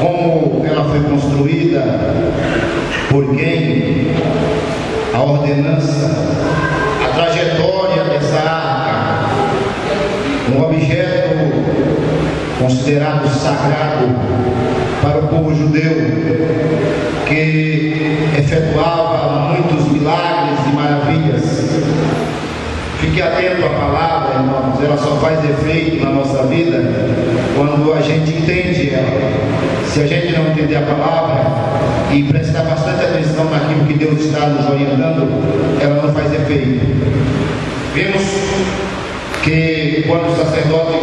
como ela foi construída, por quem, a ordenança, a trajetória dessa arca, um objeto considerado sagrado para o povo judeu, que efetuava muitos milagres e maravilhas. Fique atento à palavra, irmãos, ela só faz efeito na nossa vida quando a gente entende ela. Se a gente não entender a palavra e prestar bastante atenção naquilo que Deus está nos orientando, ela não faz efeito. Vimos que quando o sacerdote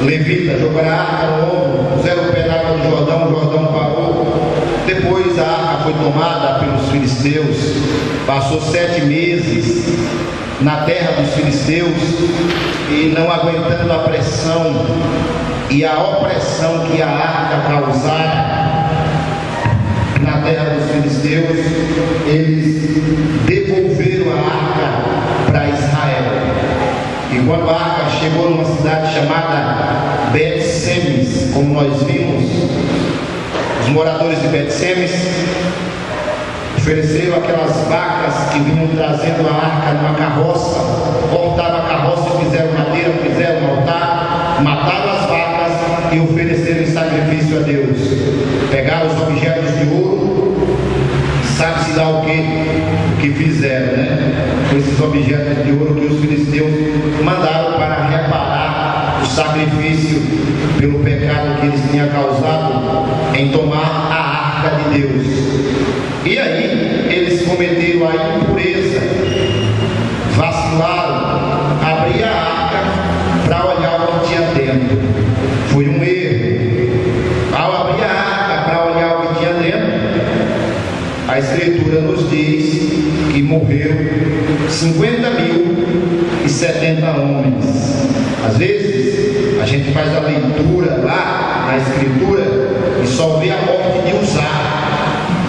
levita jogou a arca no ombro, puseram o pé na água do Jordão, o Jordão parou. Depois a arca foi tomada pelos filisteus, passou 7 meses na terra dos filisteus, e não aguentando a pressão e a opressão que a arca causara na terra dos filisteus, eles devolveram a arca para Israel. E quando a arca chegou numa cidade chamada Bet-Semes, como nós vimos, os moradores de Bet-Semes ofereceram aquelas vacas que vinham trazendo a arca numa carroça, cortaram a carroça e fizeram madeira, fizeram um altar, mataram as vacas e ofereceram em sacrifício a Deus. Pegaram os objetos de ouro, sabe-se lá o que fizeram, né? Com esses objetos de ouro que os filisteus mandaram para reparar o sacrifício pelo pecado que eles tinham causado em tomar a arca de Deus. E aí eles cometeram a impureza, vacilaram, abriram a arca para olhar o que tinha dentro. Foi um erro. Ao abrir a arca para olhar o que tinha dentro, a Escritura nos diz que morreram 50.070 homens. Às vezes a gente faz a leitura lá na Escritura e só vê a morte de Uzá,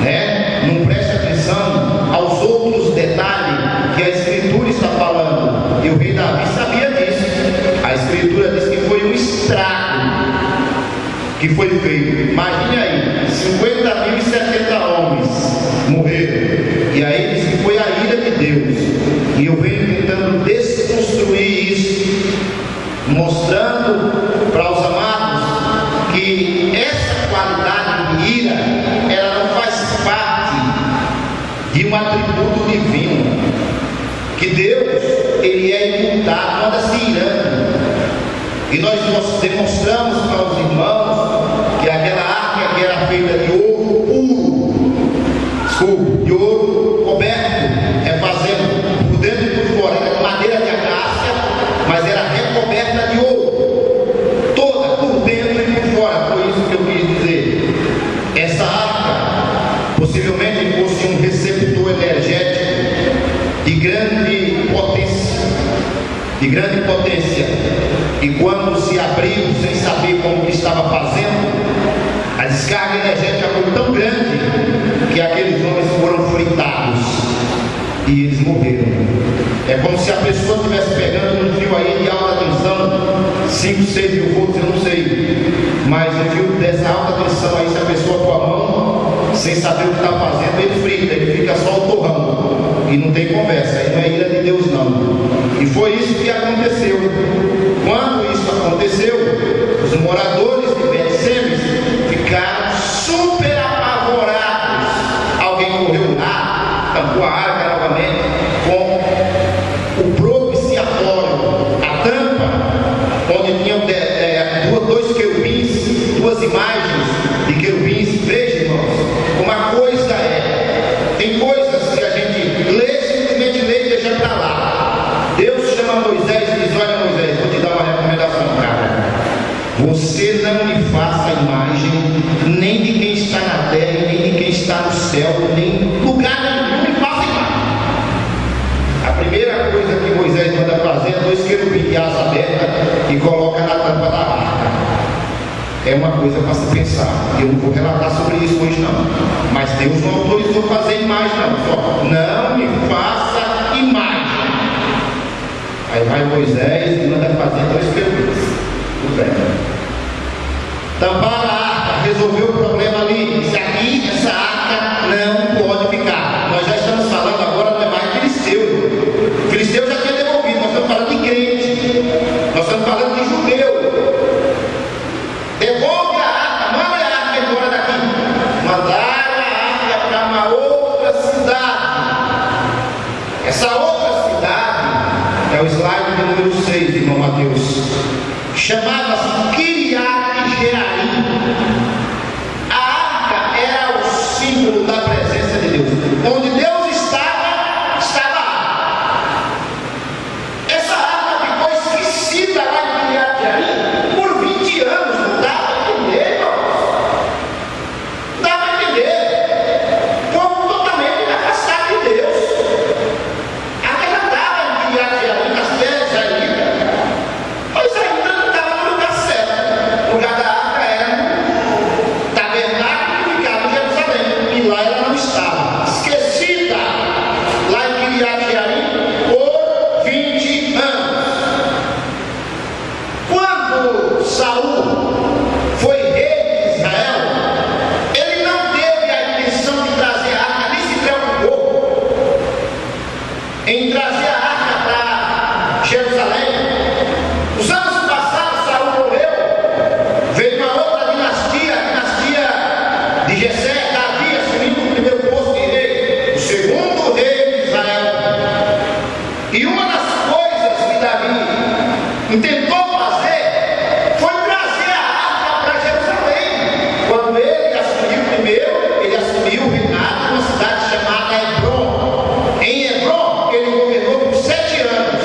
né? Não preste atenção aos outros detalhes que a Escritura está falando. E o rei Davi sabia disso. A Escritura diz que foi um estrago que foi feito. Imagine aí, 50.070 homens morreram. E aí diz que foi a ira de Deus. E eu venho tentando desconstruir isso, mostrando para os amados que essa qualidade de ira, ela não faz parte de um atributo divino. Que Deus, ele é imutável, anda se irando. E nós demonstramos para os irmãos que aquela arca que era feita de ouro puro, de ouro coberto, fazendo por dentro e por fora, era de madeira de acácia, mas era recoberta de ouro, toda por dentro e por fora. Foi isso que eu quis dizer. Essa arca possivelmente fosse um receptor energético de grande potência, e quando se abriu sem saber como que estava fazendo, a descarga energética foi tão grande que aqueles homens foram fritados e eles morreram. É como se a pessoa estivesse pegando um fio aí de alta tensão, 5, 6 mil volts, eu não sei, mas um fio dessa alta tensão aí, se a pessoa pôr a mão sem saber o que está fazendo, ele frita, ele fica só o torrão e não tem conversa. Aí não é ira de Deus não. E foi isso que aconteceu. Quando isso aconteceu, os moradores de Bet-Semes ficaram super apavorados. Alguém correu lá, tampou a arca novamente com o propiciatório, a tampa, onde tinham dois querubins, duas imagens de querubins. Veja, irmãos, uma coisa tem coisas que a gente lê, simplesmente lê e deixa para lá. Deus chama Moisés e diz: olha, Moisés, vou te dar uma recomendação, cara. Você não me faça imagem nem de quem está na terra, nem de quem está no céu, nem lugar nenhum, me faça imagem. A primeira coisa que Moisés manda fazer é 2 querubins de asa aberta e coloca na tampa da arca. É uma coisa para se pensar. Eu não vou relatar sobre isso hoje não, mas Deus não autorizou fazer imagem não. Só não me faça imagem. Aí vai Moisés e manda fazer 2 querubins. Tudo bem. Tampar a arca resolveu o problema ali. Disse: aqui, essa arca não pode ficar. Nós já estamos falando agora, não é mais de filisteu. O filisteu já tinha devolvido. Nós estamos falando de crente. Nós estamos falando de judeu. Devolve a arca, manda a arca embora daqui. Mandaram a arca para uma outra cidade. Essa outra cidade é o slide de número 6, irmão Mateus. Chamava-se Kiriat-Jearim. A arca era o símbolo da presença de Deus. Onde Deus estava, estava a arca. Essa arca ficou esquecida lá em Kiriat-Jearim por 20 anos. Não dava a entender, irmãos. Não dava a entender. O povo totalmente afastado de Deus. A arca já estava em Kiriat-Jearim, nas terras israelitas. Pois ainda não estava no lugar certo. O lugar da arca era um tabernáculo que ficava em Jerusalém. E lá ela não estava. Esquecida lá em Kiriat-Jearim por 20 anos. Quando Saul foi rei de Israel, ele não teve a intenção de trazer a arca, nem se preocupou em trazer a arca para Jerusalém. Os anos passados, Saul morreu, veio uma outra dinastia, a dinastia de Jessé. Davi assumiu o primeiro posto de rei, o segundo rei de Israel. E uma das coisas que Davi intentou fazer foi trazer a arca para Jerusalém. Quando ele assumiu primeiro, ele assumiu o reinado numa cidade chamada Hebrom. Em Hebrom, ele governou por 7 anos.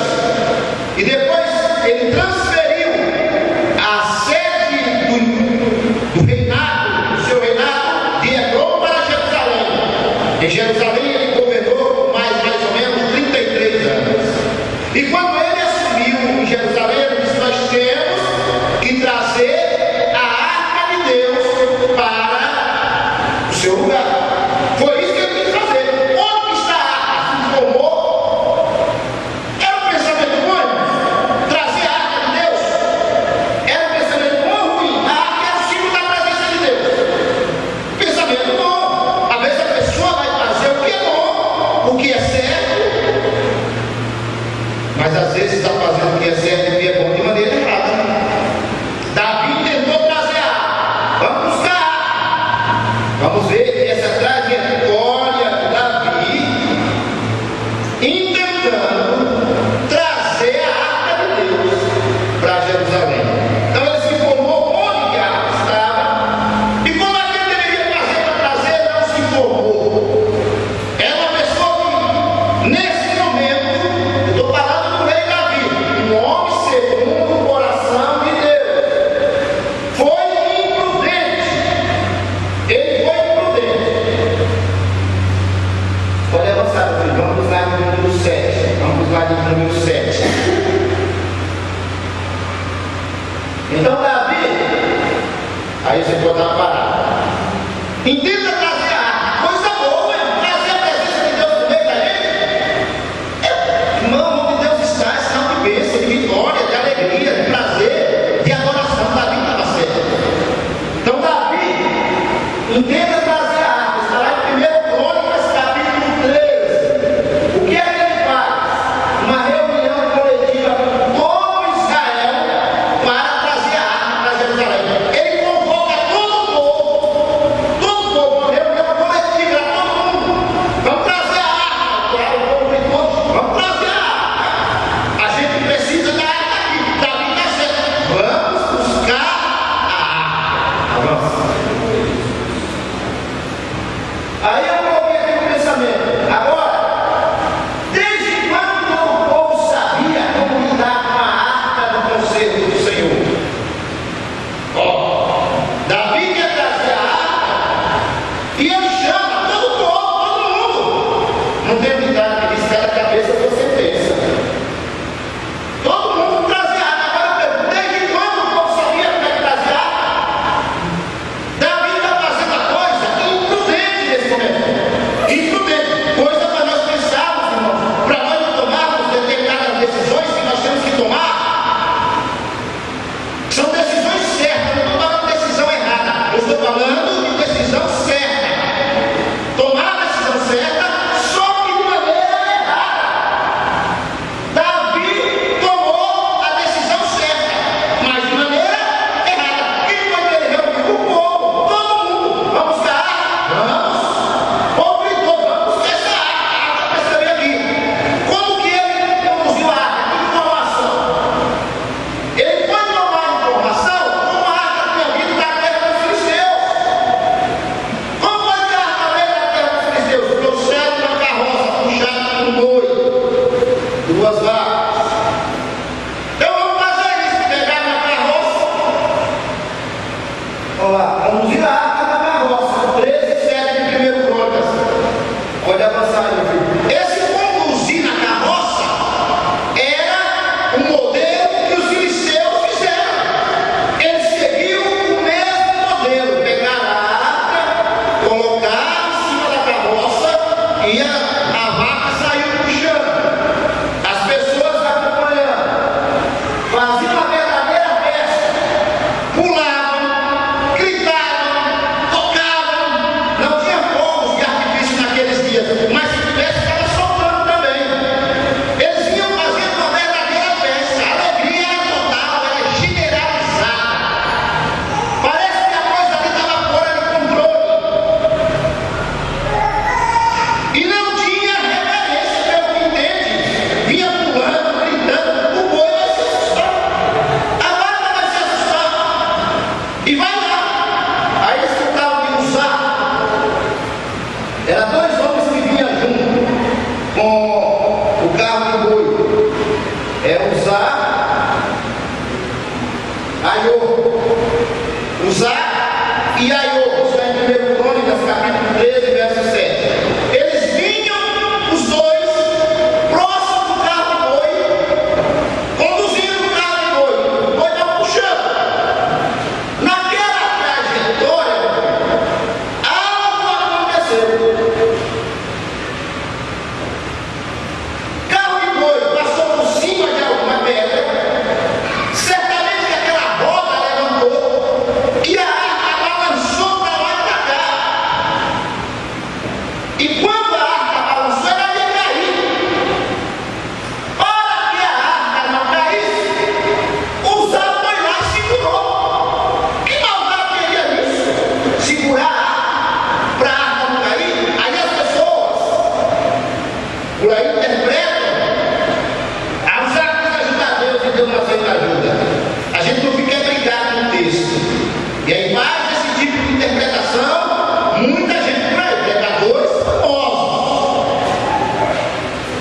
E depois ele transferiu a sede do reinado, do seu reinado, de Hebrom para Jerusalém. Em Jerusalém ele governou por mais ou menos 33 anos. E quando ele assumiu em Jerusalém, ele disse: nós temos que trazer a arca de Deus para o seu lugar. Foi isso que ele quis fazer. Onde está a arca? Se informou. Era um pensamento bom, trazer a arca de Deus. Era um pensamento bom ou ruim? A arca é o símbolo da presença de Deus. Pensamento bom. Às vezes a pessoa vai fazer o que é bom, o que é certo, mas às vezes está fazendo o que é certo e o que é bom de maneira errada. Davi tentou trazer a arca. Vamos buscar a arca. Vamos ver essa trajetória de Davi intentando trazer a arca de Deus para Jerusalém. Então ele se informou onde a arca estava, e como é que ele deveria fazer para trazer, não se informou. É uma pessoa que, nesse momento, eu estou falando do rei Davi, um homem segundo o coração de Deus, foi imprudente. Ele foi imprudente. Pode avançar, filho. Vamos lá no número 7. Vamos lá no número 7. Então Davi, aí você pode dar uma parada. Entenda trazer a arca. Coisa boa, irmão. Trazer a presença de Deus no meio da gente. Irmão, onde Deus está, é sinal de bênção, de vitória, de alegria, de prazer, de adoração. Davi estava certo. Então Davi, entenda trazer a arca. Está lá em 1 Crônicas, capítulo 13. O que é que ele faz? Uma reunião coletiva com todo Israel para trazer a arca para Jerusalém. Ele convoca todo o povo, uma reunião coletiva, todo mundo. Vamos trazer a arca. O povo gritou: vamos trazer a arca. A gente precisa da arca aqui. Davi está certo. Vamos buscar a arca. Avança. Aí eu coloquei aqui no pensamento. Agora, desde quando o povo sabia como lidar com a arca do conselho do Senhor? Ó, Davi quer trazer a arca e ele chama todo o povo, todo mundo. Não tem unidade que diz cada cabeça que você pensa. Todo mundo trazer a arca. Agora eu pergunto: desde quando o povo sabia como é que trazer a arca? falando de decisão certa. Tomar a decisão certa, só que de maneira errada. Davi tomou a decisão certa, mas de maneira errada. Quem foi que ele reuniu? O povo, todo mundo. Vamos buscar a arca? Vamos. O povo gritou, vamos buscar essa arca. A arca precisa vir aqui. Como que ele conduziu a arca? Que informação? Ele foi tomar a informação como a arca tinha vindo da terra dos filisteus. Como foi que a arca veio da terra dos filisteus? Trouxeram uma carroça puxada por um boi, duas vacas. Então vamos fazer isso, pegar uma carroça. Olha lá, conduzir a arca na carroça, 13:7 de 1 Crônicas. Pode avançar aí, meu filho. Esse conduzir na carroça era um modelo que os filisteus fizeram. Eles seguiam o mesmo modelo. Pegaram a arca, colocaram em cima da carroça e a vaca saiu puxando. As pessoas acompanhando. Faziam uma verdadeira festa. Pulavam, gritavam, tocavam. Não tinha fogos de artifício naqueles dias, mas se tivesse, estava soltando também. Eles vinham fazendo uma verdadeira festa. A alegria era total, era generalizada. Parece que a coisa ali estava fora de controle. E não tinha reverência, pelo que entende. Vinha pulando, gritando. O boi vai se assustar. A vaca vai se assustar. E vai lá. Aí eles escutavam de Uzá. Eram dois homens que vinham junto com o carro de boi. É Uzá, Aiô. Uzá e Aiô. Está em 1 Crônicas, capítulo 13, verso 7. Eles vinham, os dois, próximos do carro de boi, conduzindo o carro de boi. O boi estava puxando. Naquela trajetória, algo aconteceu. Carro de boi passou por cima de alguma pedra. Certamente que aquela roda levantou e a arca balançou para lá e para cá. E quando a arca balançou, ela ia cair. Para que a arca não caísse, Uzá foi lá e segurou. Que maldade teria nisso? Segurar a arca para a arca não cair? Aí as pessoas por aí interpretam. A Uzá quis ajudar Deus e Deus não aceita ajuda. A gente não fica brigado no texto. E aí faz esse tipo de interpretação. Muita gente por aí, pregadores famosos,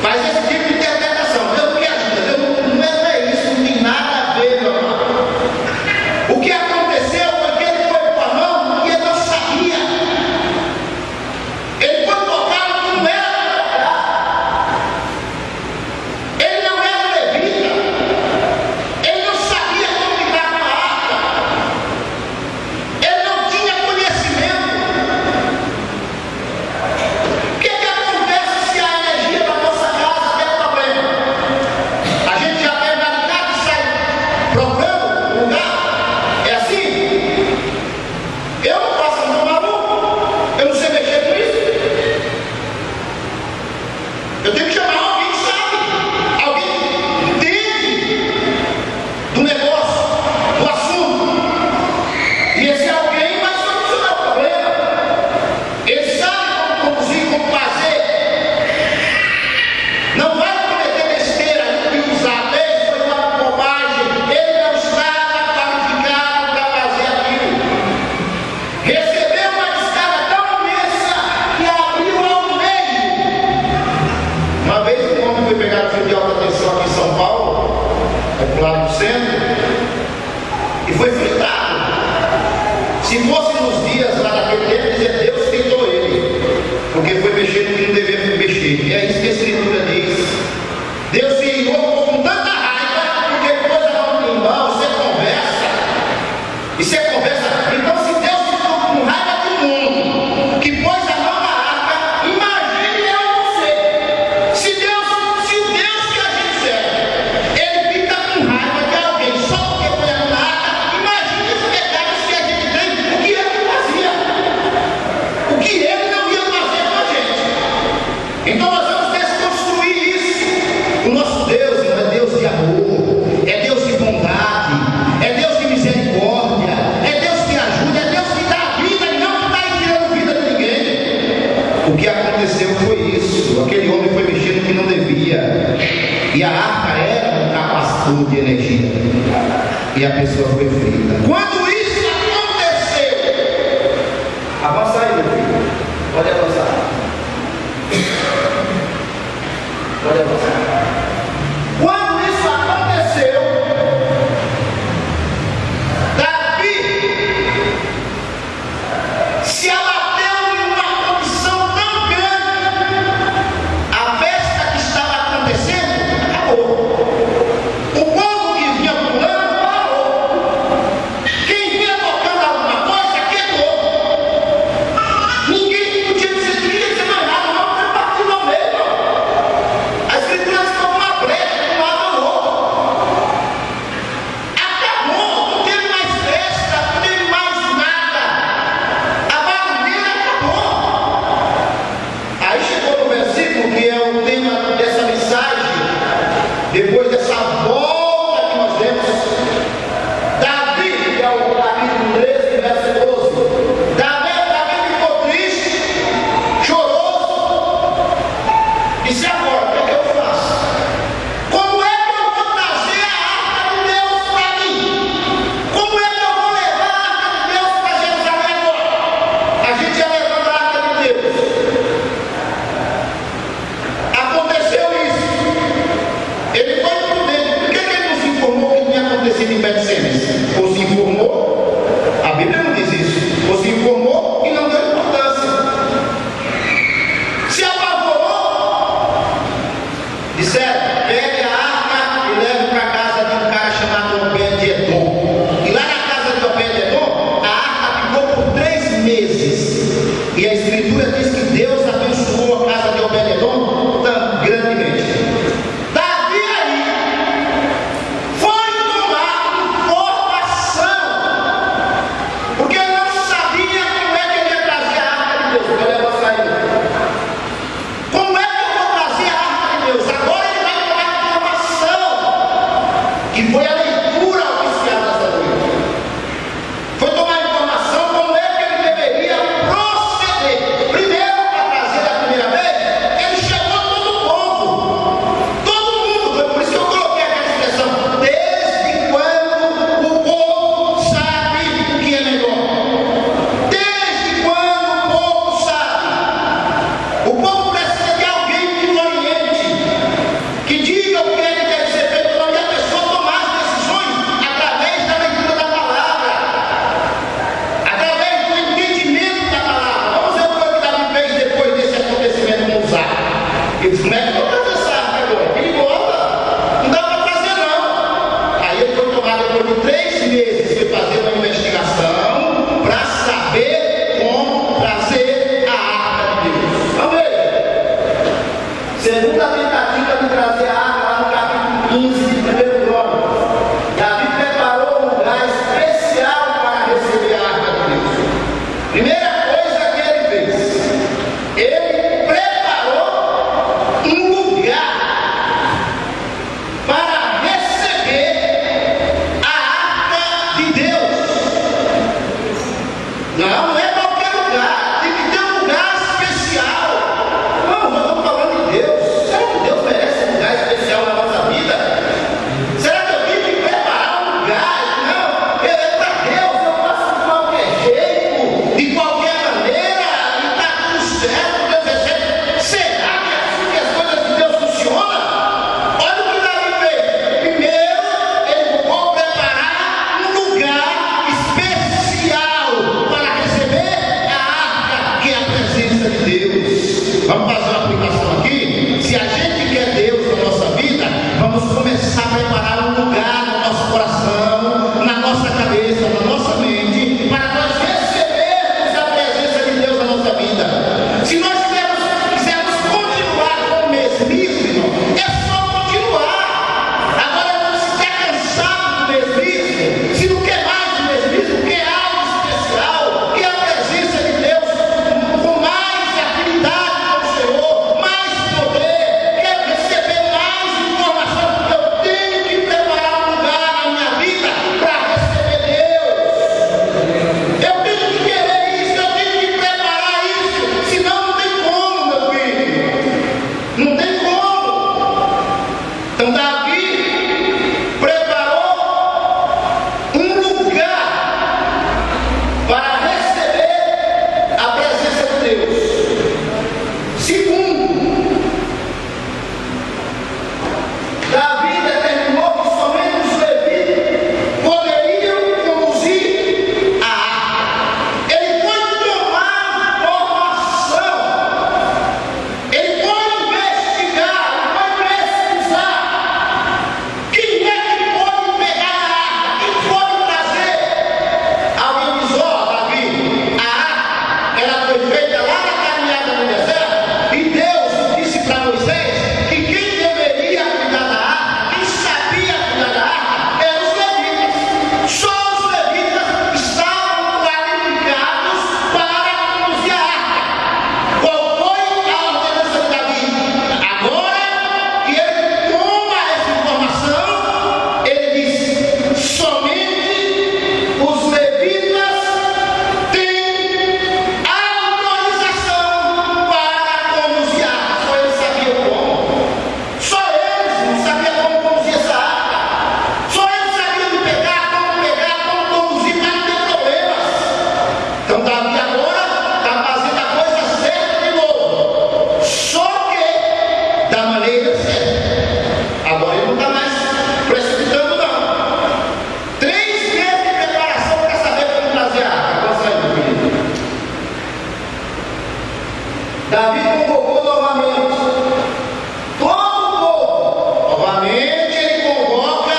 faz esse tipo de interpretação. Deus não quer ajuda, Deus não é isso, não tem nada a ver, meu amado. O que aconteceu foi que ele foi com a mão e ele não sabia. Ele foi tocar que não era para tocar. Ele não era levita. Ele não sabia como lidar com a arca. Ele não tinha conhecimento. O que acontece se a energia da nossa casa der problema? A gente já pega na casa e sai procurando um lugar? É assim? Eu não posso andar maluco. Eu não sei mexer com isso. Eu tenho que chamar alguém que sabe. Alguém que entende do negócio, do assunto. E esse alguém vai solucionar o problema. Ele sabe como conduzir, como fazer. Não vai cometer besteira e usar. Esse foi uma bobagem. Ele não estava qualificado para fazer aquilo. Recebeu uma descarga tão imensa que abriu ao meio. Uma vez um homem foi pegar fio de alta tensão aqui em São Paulo, é pro lado do centro, e foi fritado. Se fosse nos dias lá daquele tempo, dizia Deus tentou ele, porque foi mexer no que não devia mexer. E é isso que a Escritura diz. Deus se irou com tanta raiva, porque coisa não tem mão, você conversa. E você conversa. Então, se Deus ficou com raiva do mundo, que pôs a mão na arca, imagine eu e você. Se o Deus que a gente serve, ele fica com raiva de alguém só porque põe a mão na arca, imagine os pecados que a gente tem, o que ele fazia. energia. E a pessoa foi frita. Quando isso aconteceu, avança aí, meu filho. Pode avançar. Pode avançar. Quando isso aconteceu, Davi se abateu em uma condição tão grande. A festa que estava acontecendo acabou. O povo que vinha pulando parou. Quem vinha tocando alguma coisa quebrou. Ninguém podia Davi convocou novamente todo o povo. Novamente ele convoca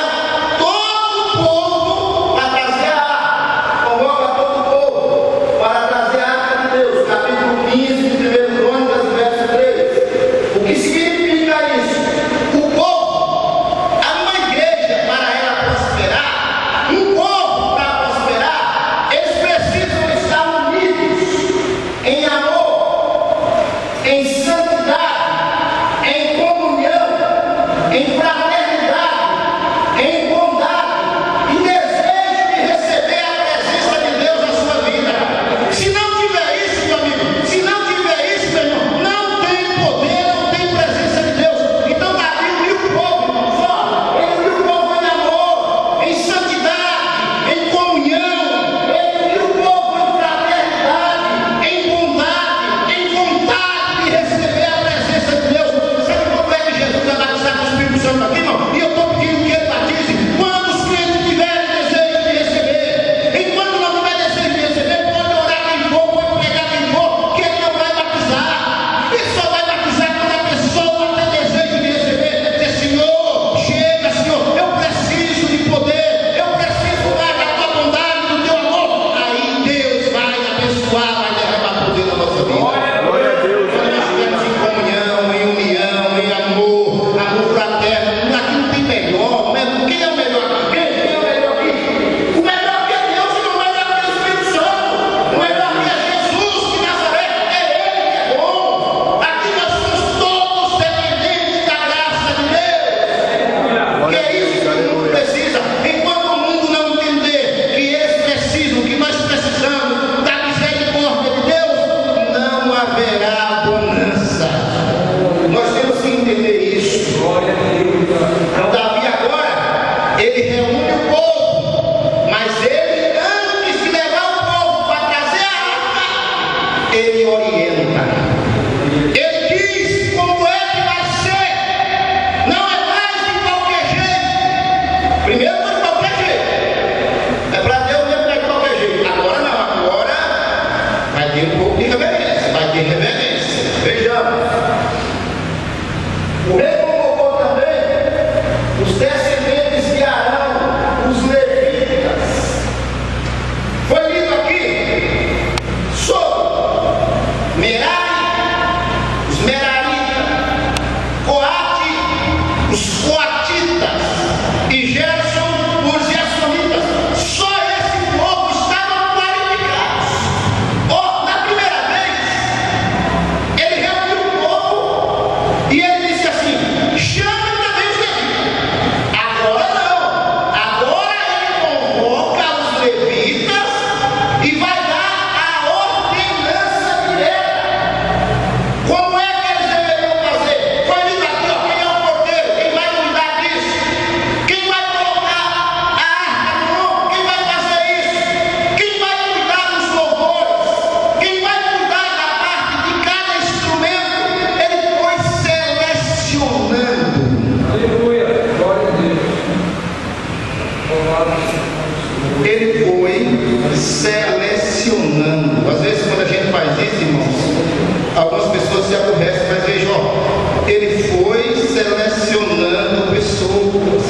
todo o povo para trazer a arca. Convoca todo o povo para trazer a arca de Deus. Capítulo 15 de 1 Crônicas, verso 3. O que significa isso? O povo, uma igreja, para ela prosperar, um povo para prosperar, eles precisam estar unidos em amor, em santidade, em comunhão, em fraternidade, em bondade e desejo de receber a presença de Deus na sua vida. Se não tiver isso, meu amigo, se não tiver isso, meu irmão, não tem poder, não tem presença de Deus. Então Davi uniu o povo, só ele uniu o povo em amor, em santidade, em comunhão, ele uniu o povo em fraternidade, em bondade, em vontade de receber a presença de Deus. Sabe como é que Jesus vai batizar com o Espírito Santo aqui, irmão? E eu estou pedindo que ele batize quando os crentes tiverem desejo de receber. Enquanto não tiver desejo de receber, pode orar quem for, pode pregar quem for, que ele não vai batizar. Ele só vai batizar quando a pessoa tem desejo de receber. Dizer: Senhor, chega, Senhor, eu preciso de poder, eu preciso mais da tua bondade, do teu amor. Aí Deus vai abençoar, vai derramar poder na nossa vida. Glória a Deus. Quando nós estivermos em comunhão, em união, em amor, amor fraterno, aqui não tem melhor, né? Quem é o melhor aqui? Quem é o melhor aqui? O melhor que é Deus e o melhor que é o Espírito Santo. O melhor que é Jesus de Nazaré, é Ele que é bom. Aqui nós somos todos dependentes da graça de Deus. Que é isso que o mundo precisa. Enquanto o mundo não entender que eles precisam, que nós precisamos da misericórdia de Deus, não haverá bonança. Nós temos que entender isso. Então Davi agora, ele reúne o povo, mas ele, antes de levar o povo para trazer a arca, ele orienta. Ele diz como é que vai ser. Não é mais de qualquer jeito. Primeiro foi de qualquer jeito. É para Deus mesmo, não é de qualquer jeito. Agora não, agora vai ter um pouco de reverência. Vai ter reverência. Vejamos. O rei convocou também os descendentes de Arão, os levitas. Foi lido aqui sobre Merari, os Meraritas, Coate, os Coatitas e Gerson, os Gersonitas. Só esse povo estavam qualificados. Na primeira vez, ele reuniu o povo e ele disse assim: chama também os levitas. Agora não. Agora ele convoca os levitas e vai dar a ordenança direta. Como é que eles deveriam fazer? Foi lido aqui, ó, quem é o porteiro? Quem vai cuidar disso? Quem vai colocar a arca no ombro? Quem vai fazer isso? Quem vai cuidar dos louvores? Quem vai cuidar da parte de cada instrumento? Ele foi selecionando. Aleluia. Glória a Deus. Ele foi selecionando. Às vezes, quando a gente faz isso, irmãos, algumas pessoas se aborrecem, mas veja, ó, ele foi selecionando pessoas.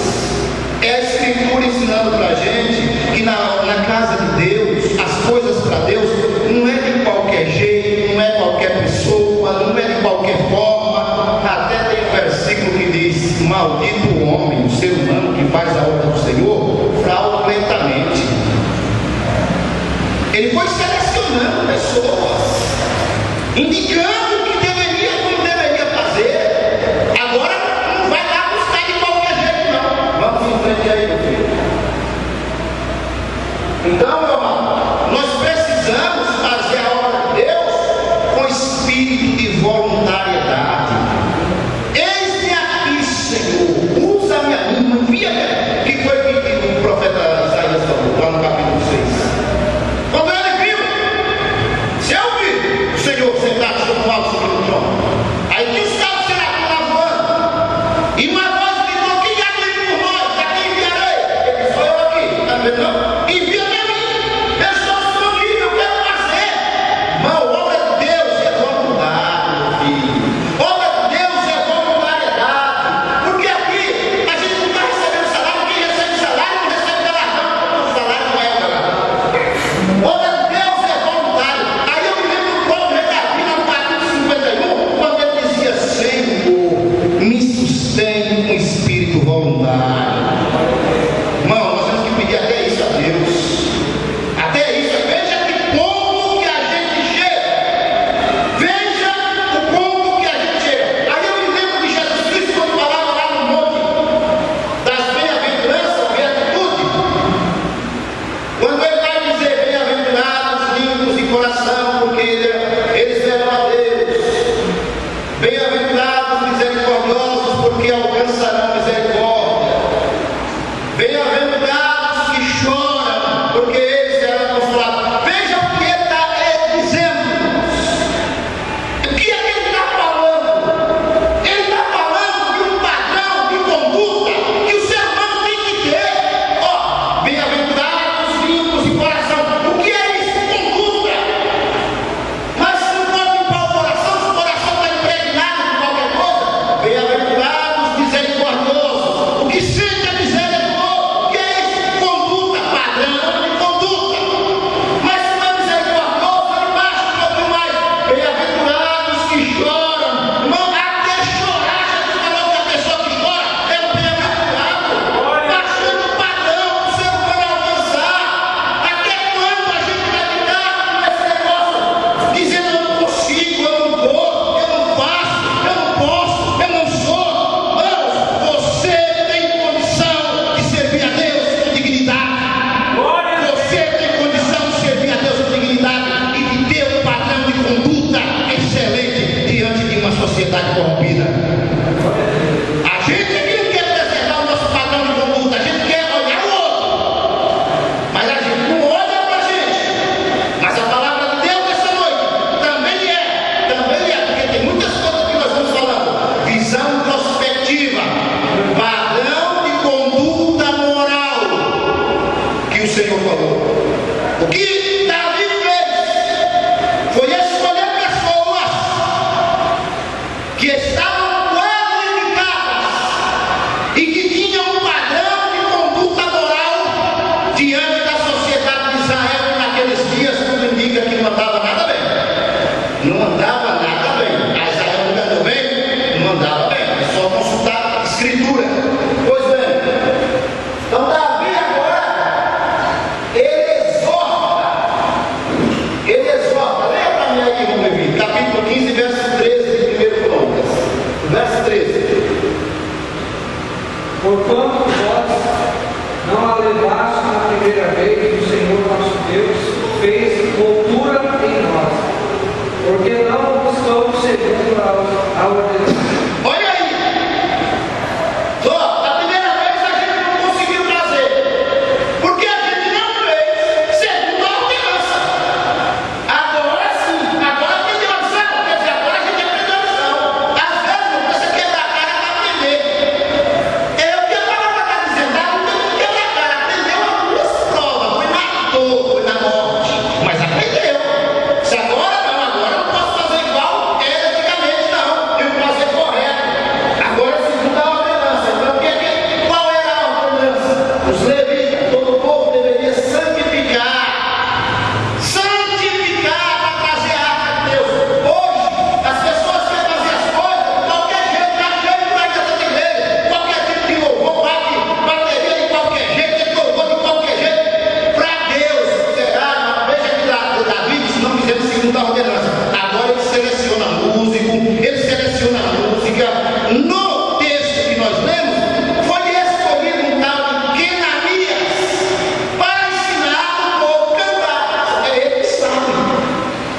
É a Escritura ensinando para a gente que na casa de Deus, as coisas para Deus não é de qualquer jeito, não é qualquer pessoa, não é de qualquer forma. Até tem um versículo que diz: maldito o homem, o ser humano que faz a obra do Senhor fraudulentamente. Ele foi selecionando pessoas, indicando o que deveria e como deveria fazer. Agora não vai lá buscar de qualquer jeito, não. Vamos em frente aí, meu filho. Então, meu amado, nós precisamos fazer a obra de Deus com espírito de voluntariedade. Eis-me aqui, Senhor, usa-me a mim, envia-me. Que foi o que o profeta Isaías falou lá no capítulo 6. Quando ele viu, se eu vi o Senhor sentado sobre o alto sobre o trono, aí que os carros serafins lá voando, e uma voz gritou: quem há de vir por nós? A quem enviarei? Ele: sou eu aqui. Está vendo? Não? Envia-me a mim. Eu estou disponível, eu quero fazer. Mas a obra de Deus é voluntário. não dá ordenança. Agora ele seleciona músico, ele seleciona música. No texto que nós lemos, foi escolhido um tal de Kenanias para ensinar o povo a cantar. É ele que sabe,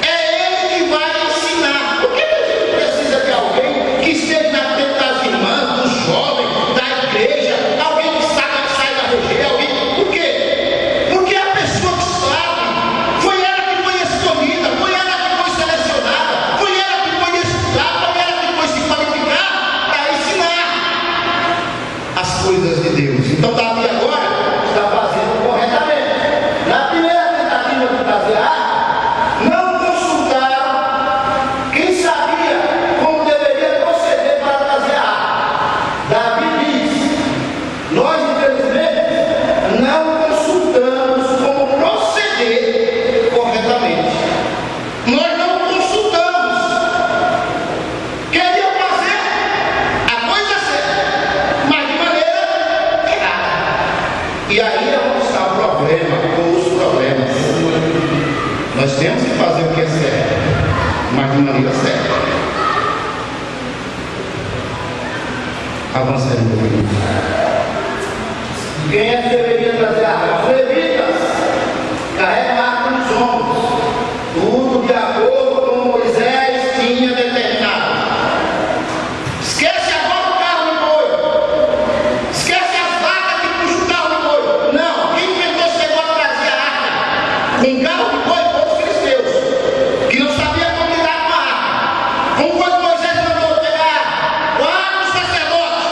é ele que vai ensinar. Por que a gente precisa de alguém que esteja na frente das irmãs, dos jovens, da igreja, alguém que sai da região, alguém? Por quê? Porque a pessoa que sabe, foi ela que foi escolhida, foi ela que foi selecionada, foi ela que foi estudada, foi ela que foi se qualificar para ensinar as coisas de Deus. Então Davi agora está fazendo corretamente. Na primeira tentativa de trazer a arca, não consultaram quem sabia como deveria proceder para trazer a arca. Davi diz: nós infelizmente não consultamos como proceder corretamente. Nós não consultamos. Queriam fazer a coisa certa, mas de maneira errada. E aí é onde está o problema, ou os problemas. Nós temos que fazer o que é certo, mas de maneira certa. Avança aí, meu filho. Quem é que deveria trazer a arca? Os levitas carregam a arca nos ombros, tudo de acordo com Moisés tinha determinado. Esquece agora o carro de boi, esquece as vacas que puxam o carro de boi. Não, quem inventou esse negócio de trazer a arca com carro de boi foram os filisteus, que não sabiam como lidar com a arca. Como foi que Moisés mandou pegar 4 sacerdotes,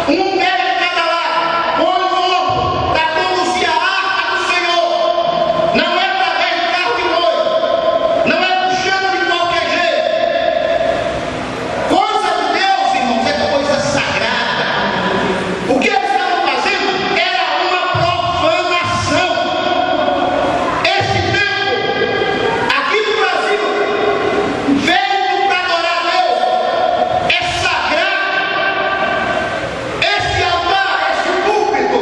um médico de cada lado, põe no ombro, para conduzir a arca do Senhor. Não é através de carro de boi, não é puxando de qualquer jeito. Coisa de Deus, irmãos, é coisa sagrada. O que eles estavam fazendo era uma profanação. Esse templo, aqui no Brasil, feito para adorar a Deus, é sagrado. Esse altar, esse púlpito,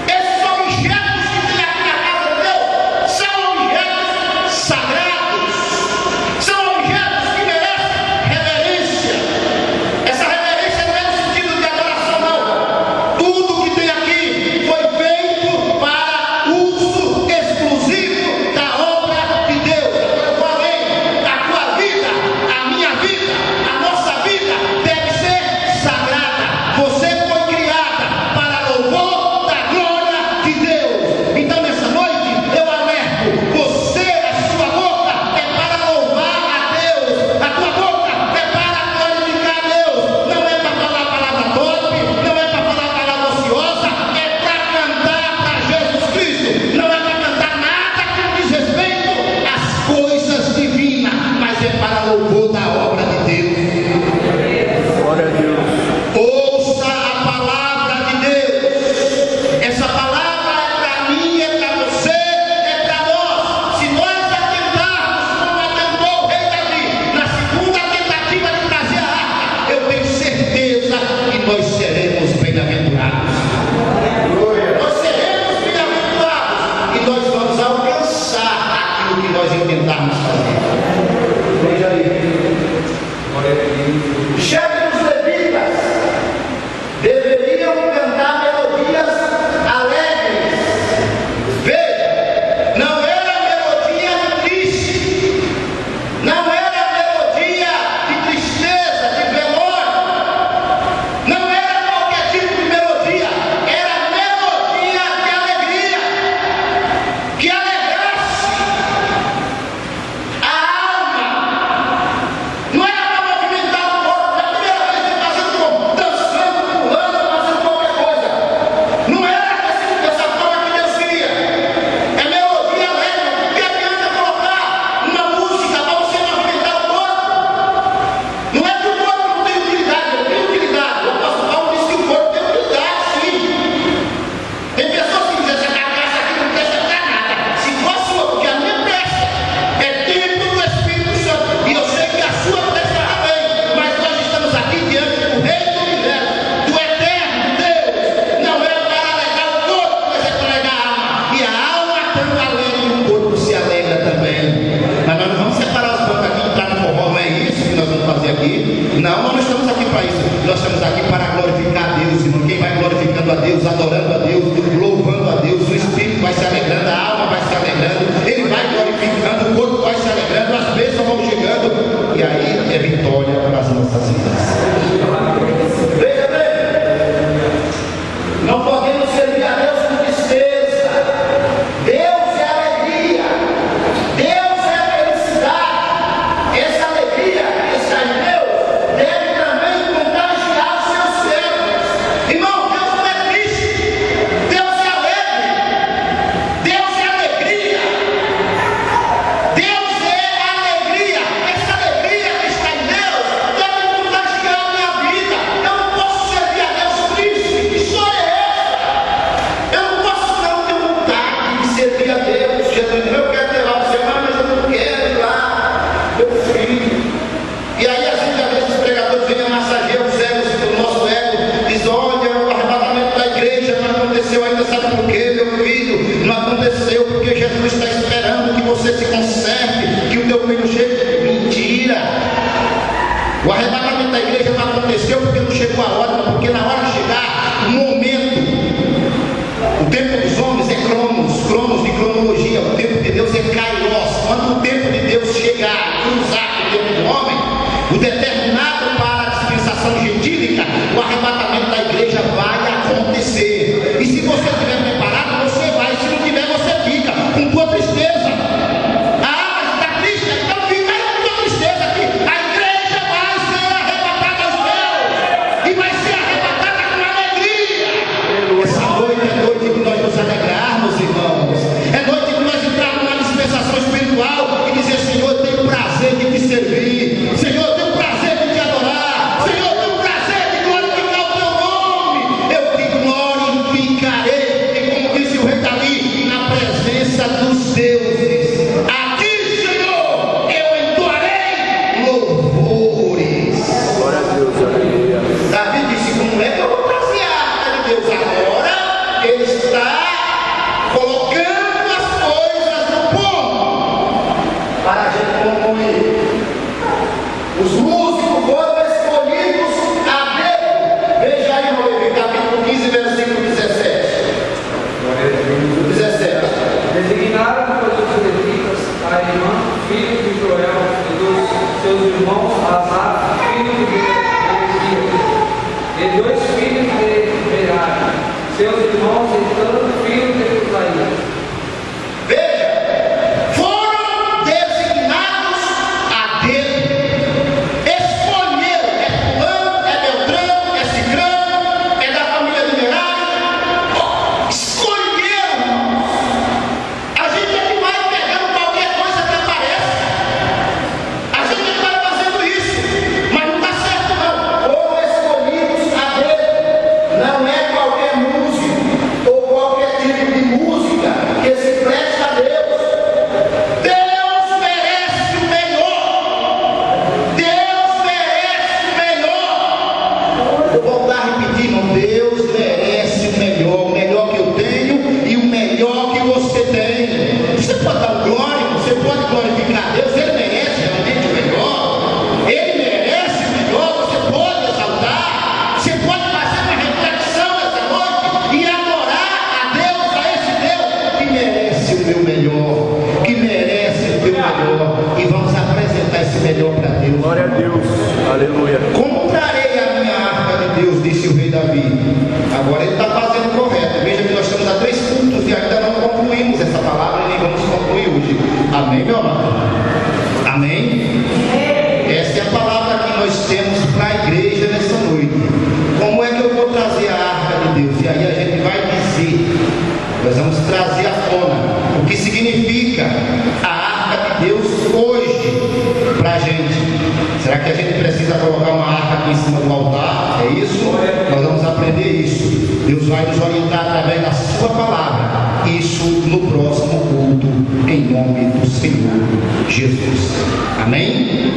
esses objetos que tem aqui na casa de Deus, são objetos sagrados, são objetos que merecem reverência. Essa reverência não é no sentido de adoração, não. Tudo que tem aqui foi feito para uso exclusivo da obra de Deus. Agora eu falei, a tua vida, a minha vida, a nossa vida deve ser sagrada. Você foi criada para louvor da glória de Deus. Então nessa noite eu alerto você, a sua boca é para louvar a Deus, a tua boca é para glorificar a Deus. Não é para falar palavra torpe, não é para falar palavra ociosa, é para cantar para Jesus Cristo. Não é para cantar nada que diz respeito às coisas divinas, mas é para louvor da obra de Deus. Glória a Deus. Ouça a palavra de Deus. Essa palavra é para mim, é para você, é para nós. Se nós atentarmos como atentou o rei Davi na segunda tentativa de trazer a arca, eu tenho certeza que nós seremos bem-aventurados. Nós seremos bem-aventurados e nós vamos alcançar aquilo que nós intentarmos fazer. Veja aí. Glória a Deus. Chefe dos levitas deveriam cantar melodias alegres. Veja, não era melodia triste, não era melodia de tristeza, de velório, não era qualquer tipo de melodia, era melodia de alegria, que alegrasse a alma. Não era para movimentar o corpo o determinado para a dispensação gentílica, o arrebatamento da igreja vai acontecer. E se você estiver preparado, você vai. Se não tiver, você fica com tua tristeza. Ah, mas está triste? Então fica aí com tua tristeza aqui. A igreja vai ser arrebatada aos céus e vai ser arrebatada com alegria. Essa noite é noite de nós nos alegrarmos, irmãos. É noite de nós entrarmos na dispensação espiritual e dizer: Senhor, eu tenho prazer de te servir. Senhor, eu tenho prazer de te adorar. Senhor, eu tenho prazer de glorificar o teu nome. Eu te glorificarei. E como disse o rei Davi, na presença dos deuses. Aqui, Senhor, eu entoarei louvores. Glória a Deus, aleluia. Davi disse: como é que eu vou trazer a arca de Deus agora? Ele está colocando as coisas no ponto para a gente concluir. Os músicos foram escolhidos a dedo. Veja aí, meu bebê, capítulo 15, versículo 17. Glória a Deus. 17. Designaram pelos levitas a irmã, filho de Joel, e dos seus irmãos, Asaf, filho de Berequias, e 2 filhos de Merari, seus irmãos, Etano, filho de Uzaías. Veja, foram designados a dedo. Escolheram, é fulano, é Beltrano, é Cicrano, é da família de Merari. Escolheram, irmãos. A gente é que vai pegando qualquer coisa que aparece. A gente é que vai fazendo isso, mas não está certo não. Foram escolhidos a dedo. Não é qualquer músico ou qualquer tipo de música que se presta a Deus. Deus merece o melhor. Deus merece o melhor. Eu vou voltar a repetir, irmão. Deus merece o melhor que eu tenho e o melhor que você tem. Você pode dar glória, você pode glorificar a Deus. Ele merece realmente o melhor. Ele merece o melhor. Você pode exaltar. Você pode fazer uma reflexão essa noite e adorar a Deus, a esse Deus que merece o meu melhor, que merece o teu melhor. E vamos apresentar esse melhor para Deus. Glória a Deus, aleluia. Comprarei a minha arca de Deus, disse o rei Davi. Agora ele está fazendo correto. Veja que nós estamos a 3 cultos e ainda não concluímos essa palavra e nem vamos concluir hoje. Amém, meu amado? Amém? Essa é a palavra que nós temos para a igreja nessa noite. Como é que eu vou trazer a arca de Deus? E aí a gente vai dizer, nós vamos trazer à tona o que significa a arca de Deus hoje para a gente. Será que a gente precisa colocar uma arca aqui em cima do altar? É isso? Nós vamos aprender isso. Deus vai nos orientar através da sua palavra. Isso no próximo culto, em nome do Senhor Jesus. Amém?